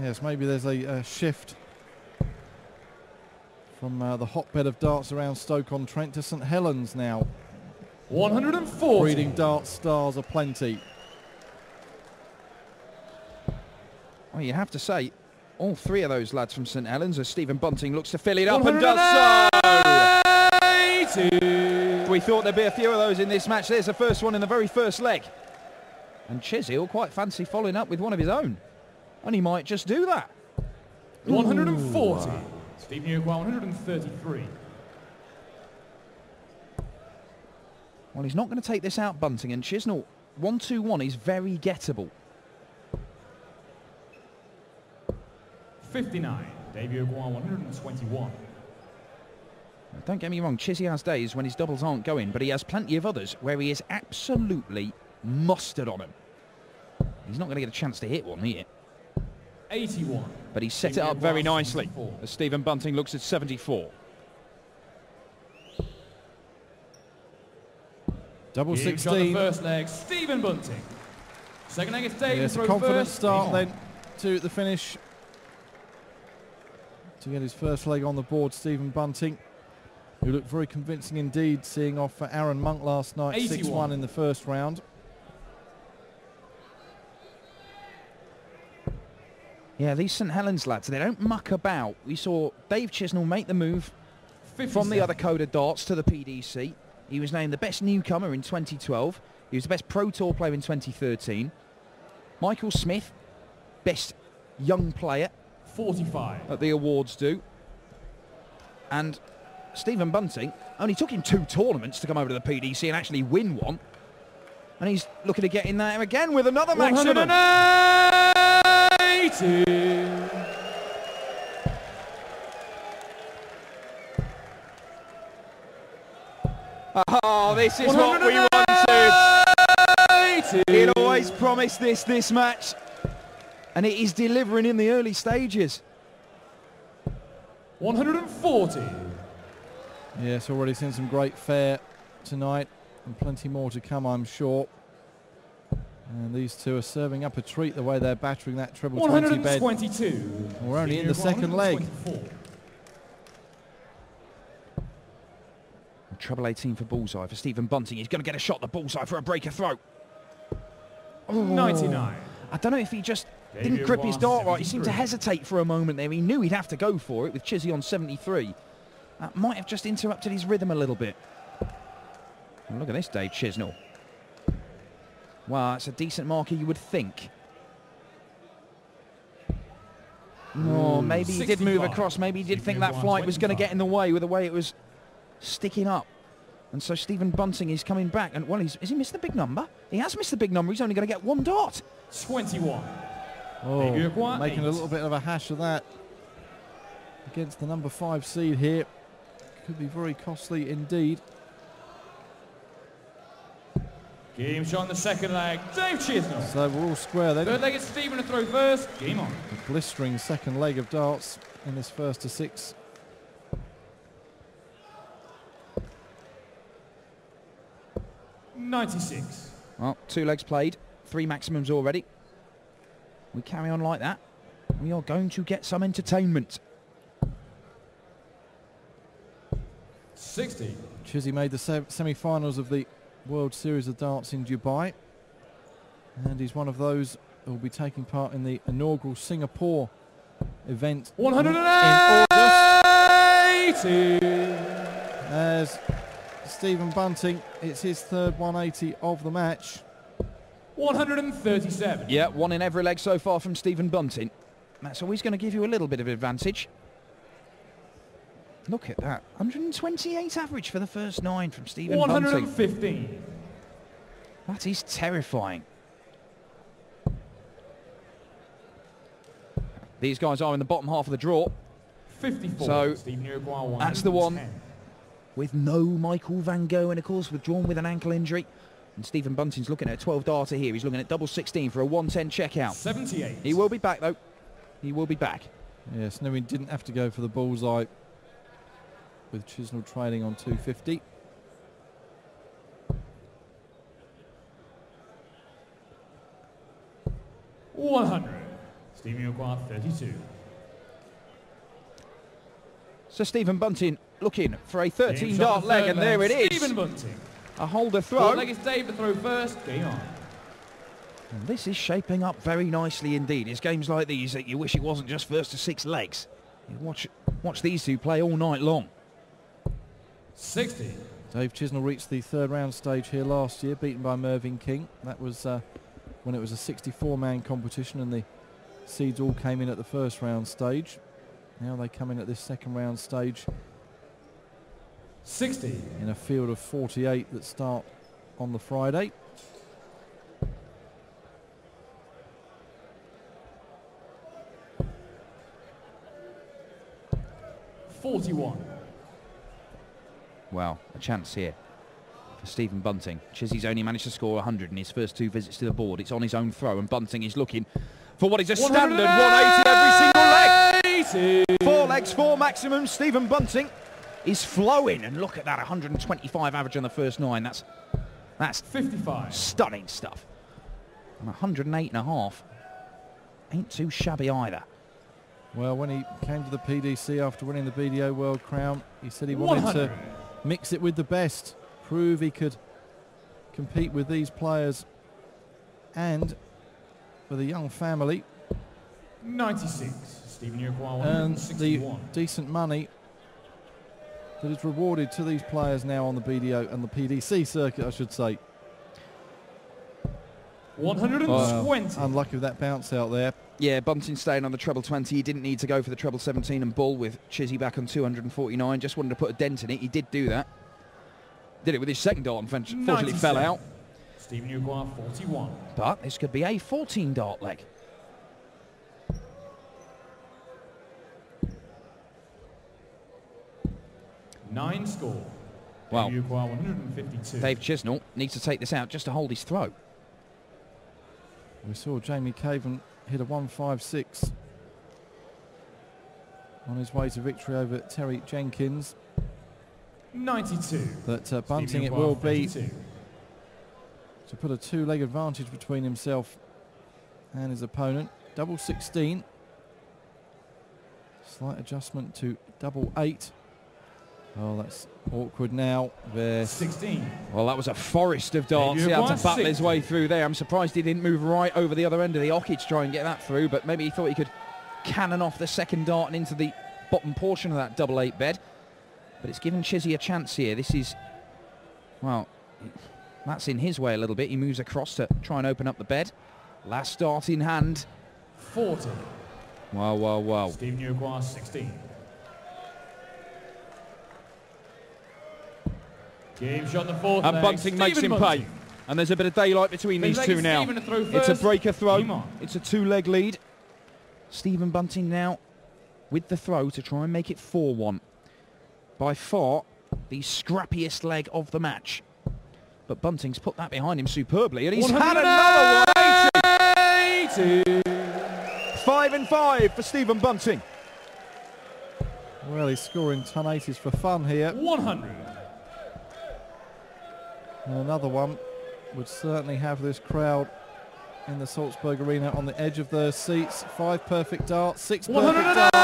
Yes, maybe there's a shift from the hotbed of darts around Stoke-on-Trent to St Helens now. 140. Breeding darts stars aplenty. Well, you have to say, all three of those lads from St Helens, as Stephen Bunting looks to fill it up and does so. We thought there'd be a few of those in this match. There's the first one in the very first leg. And Chisnall quite fancy following up with one of his own. And he might just do that. 140. Steve Newquay, 133. Well, he's not going to take this out, Bunting, and Chisnall 1-2-1 is very gettable. 59. Dave Newquay, 121. Now, don't get me wrong, Chizzy has days when his doubles aren't going, but he has plenty of others where he is absolutely mustard on him. He's not going to get a chance to hit one here. 81. But he's set it up very nicely as Stephen Bunting looks at 74. Double Huge 16. on the first leg, Stephen Bunting. Second leg, it's Dave. Yes, a confident start then to the finish. To get his first leg on the board, Stephen Bunting, who looked very convincing indeed, seeing off for Aaron Monk last night, 6-1 in the first round. Yeah, these St Helens lads, they don't muck about. We saw Dave Chisnall make the move 57. from the other code of darts to the PDC. He was named the best newcomer in 2012. He was the best Pro Tour player in 2013. Michael Smith, best young player 45. that the awards do. And Stephen Bunting, only took him 2 tournaments to come over to the PDC and actually win one. And he's looking to get in there again with another maximum. 180. Oh, this is what we wanted. He'd always promised this match, and it is delivering in the early stages. 140. Yes, already seen some great fare tonight, and plenty more to come, I'm sure. And these two are serving up a treat the way they're battering that treble 20 bed. 122. We're only in the second leg. Treble 18 for bullseye for Stephen Bunting. He's going to get a shot at the bullseye for a breaker throw. Oh. 99. I don't know if he just didn't grip his dart right. He seemed to hesitate for a moment there. He knew he'd have to go for it with Chizzy on 73. That might have just interrupted his rhythm a little bit. And look at this, Dave Chisnall. Well, it's a decent marker, you would think. No, maybe he did move across. Maybe he did think that flight was going to get in the way with the way it was sticking up. And so Stephen Bunting is coming back. And, well, has he missed the big number? He has missed the big number. He's only going to get 1 dart. 21. Oh, making a little bit of a hash of that against the number 5 seed here. Could be very costly indeed. Game shot on the second leg, Dave Chisnall. So we're all square then. Third leg, it's Stephen to throw first. Game on. A blistering second leg of darts in this first to 6. $96. Well, 2 legs played, 3 maximums already. We carry on like that, we are going to get some entertainment. 60. Chizzy made the semi-finals of the World Series of Darts in Dubai, and he's one of those who will be taking part in the inaugural Singapore event 180. As Stephen Bunting, it's his third 180 of the match. 137. Yeah, 1 in every leg so far from Stephen Bunting. That's always going to give you a little bit of advantage. Look at that, 128 average for the first 9 from Stephen Bunting. 115. That is terrifying. These guys are in the bottom half of the draw. 54. So Newquay, that's the one with no Michael Van Gogh, and of course withdrawn with an ankle injury. And Stephen Bunting's looking at a 12 darter here. He's looking at double 16 for a 110 checkout. 78. He will be back though. He will be back. Yes, no, he didn't have to go for the bullseye with Chisnall trailing on 250. $100. Stephen Uruguay, 32. So Stephen Bunting looking for a 13-dart leg, and there it is. Stephen Bunting. A holder throw. Fourth leg is Dave to throw first. Game on. And this is shaping up very nicely indeed. It's games like these that you wish it wasn't just first to 6 legs. You watch these two play all night long. 60. Dave Chisnall reached the 3rd round stage here last year, beaten by Mervyn King. That was when it was a 64-man competition and the seeds all came in at the 1st round stage. Now they come in at this 2nd round stage 60. in a field of 48 that start on the Friday. $41. Well, a chance here for Stephen Bunting. Chizzy's only managed to score 100 in his first 2 visits to the board. It's on his own throw, and Bunting is looking for what is a standard 180 every single leg. 4 legs, 4 maximum. Stephen Bunting is flowing, and look at that, 125 average on the first 9. That's 55. Stunning stuff. And 108.5 ain't too shabby either. Well, when he came to the PDC after winning the BDO World Crown, he said he wanted 100. to mix it with the best, prove he could compete with these players, and with a young family 96. Stephen Uruguay, and the 161. decent money that is rewarded to these players now on the BDO and the PDC circuit, I should say. 120. Unlucky with that bounce out there. Yeah, Bunting staying on the treble 20. He didn't need to go for the treble 17 and bull with Chizzy back on 249. Just wanted to put a dent in it. He did do that. Did it with his 2nd dart, unfortunately fell out. Stephen Uruguay, 41. But this could be a 14-dart leg. Nine score. Well, Uruguay, 152. Dave Chisnall needs to take this out just to hold his throw. We saw Jamie Caven hit a 156 on his way to victory over Terry Jenkins. 92. But Bunting it will be to put a 2-leg advantage between himself and his opponent. Double 16. Slight adjustment to double 8. Oh, that's awkward now. There. 16. Well, that was a forest of darts. He had to battle his way through there. I'm surprised he didn't move right over the other end of the hockey to try and get that through, but maybe he thought he could cannon off the 2nd dart and into the bottom portion of that double 8 bed. But it's given Chizzy a chance here. This is, well, that's in his way a little bit. He moves across to try and open up the bed. Last dart in hand. 40. Wow, wow, wow. Stephen Uruguay, 16. Game shot the 4th And leg. Bunting makes him pay. And there's a bit of daylight between these two now. It's a breaker throw. It's a 2-leg lead. Stephen Bunting now with the throw to try and make it 4-1. By far the scrappiest leg of the match. But Bunting's put that behind him superbly, and he's had another 180. 5 and 5 for Stephen Bunting. Well, he's scoring ton 80s for fun here. 100. And another one would certainly have this crowd in the Salzburg Arena on the edge of their seats. 5 perfect darts, 6 perfect darts.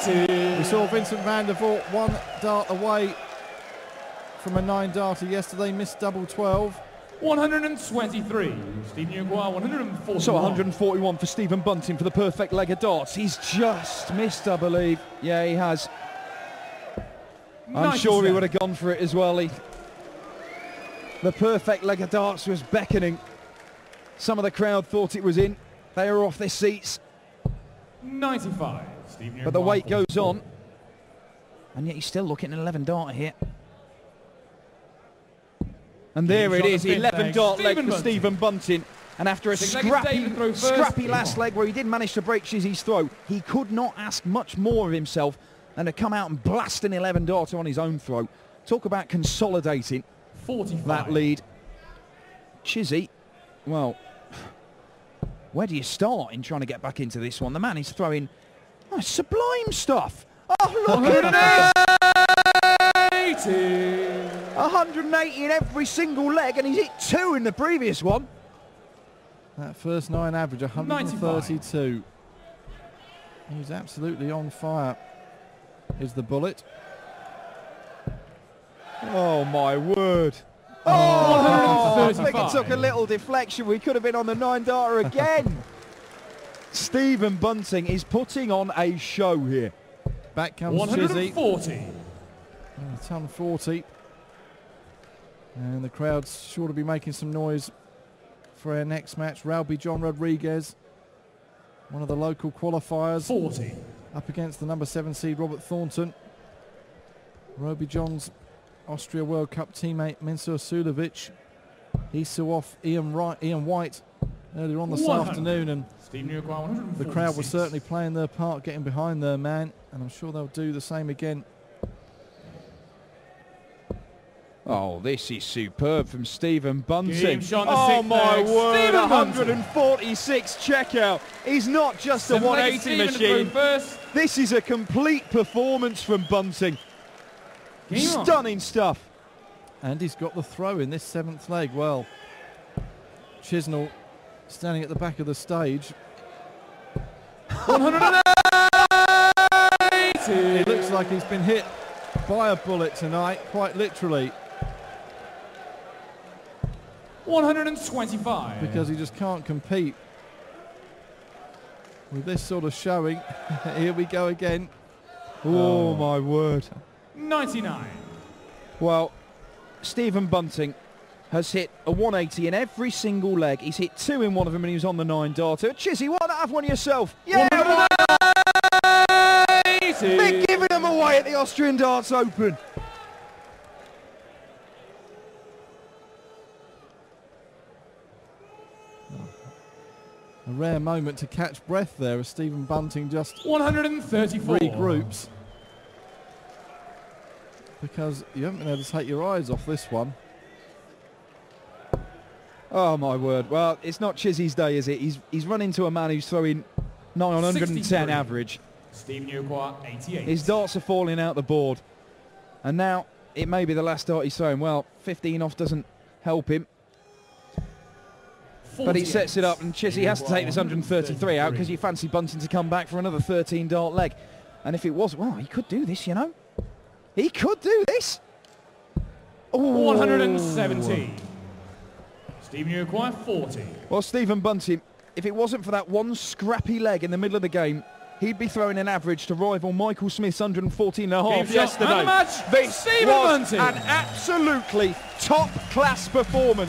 We saw Vincent van der Voort 1 dart away from a 9-darter yesterday, missed double 12. 123. Stephen Uruguay, 141. So 141 for Stephen Bunting for the perfect leg of darts. He's just missed, I believe. Yeah, he has. I'm sure he would have gone for it as well. The perfect leg of darts was beckoning. Some of the crowd thought it was in. They were off their seats. 95. But the wait goes on. And yet he's still looking at an 11-darter here. And there it is, 11-dart leg for Stephen Bunting. And after a scrappy last leg where he did manage to break Chizzy's throw, he could not ask much more of himself than to come out and blast an 11-darter on his own throw. Talk about consolidating 45. That lead. Chizzy, well, where do you start in trying to get back into this one? The man is throwing sublime stuff. Oh, look at it! 180 in every single leg, and he's hit 2 in the previous one. That first 9 average, 132. He's absolutely on fire, is the bullet. Oh, my word. Oh, I think it 135. took a little deflection. We could have been on the 9-darter again. Stephen Bunting is putting on a show here. Back comes Chizzy. 140. A ton 40. And the crowd's sure to be making some noise for our next match. Ralby John Rodriguez, one of the local qualifiers, 40. up against the number 7 seed Robert Thornton. Roby John's Austria World Cup teammate Mensur Sulovic. He saw off Ian White earlier on this 100. afternoon, and Steve Newquire, 146. the crowd was certainly playing their part, getting behind their man, and I'm sure they'll do the same again. Oh, this is superb from Stephen Bunting. Game shot on the Oh, sixth my leg. word, Stephen Bunting. 146 checkout. He's not just a 180 machine. First. This is a complete performance from Bunting. Game on. Stunning stuff. And he's got the throw in this 7th leg. Well, Chisnall standing at the back of the stage. 180. It looks like he's been hit by a bullet tonight, quite literally, 125. because he just can't compete with this sort of showing. Here we go again. Oh, my word. 99. Well, Stephen Bunting has hit a 180 in every single leg. He's hit 2 in one of them and he was on the 9-darter. Chizzy, why not have one yourself? Yeah, why not? They're giving them away at the Austrian Darts Open. A rare moment to catch breath there as Stephen Bunting just 134. regroups, because you haven't been able to take your eyes off this one. Oh, my word. Well, it's not Chizzy's day, is it? He's run into a man who's throwing 910 63. average. Steve Newquire, 88. His darts are falling out the board. And now it may be the last dart he's throwing. Well, 15 off doesn't help him. But he sets it up, and Chizzy has to take this 133 out because you fancy Bunting to come back for another 13-dart leg. And if it was, well, he could do this, you know. He could do this. Oh. 170. Steve Newquire, 40. Well, Stephen Bunting, if it wasn't for that one scrappy leg in the middle of the game, he'd be throwing an average to rival Michael Smith's 114.5 yesterday. And the match, This Stephen was Bunting. an absolutely top-class performance.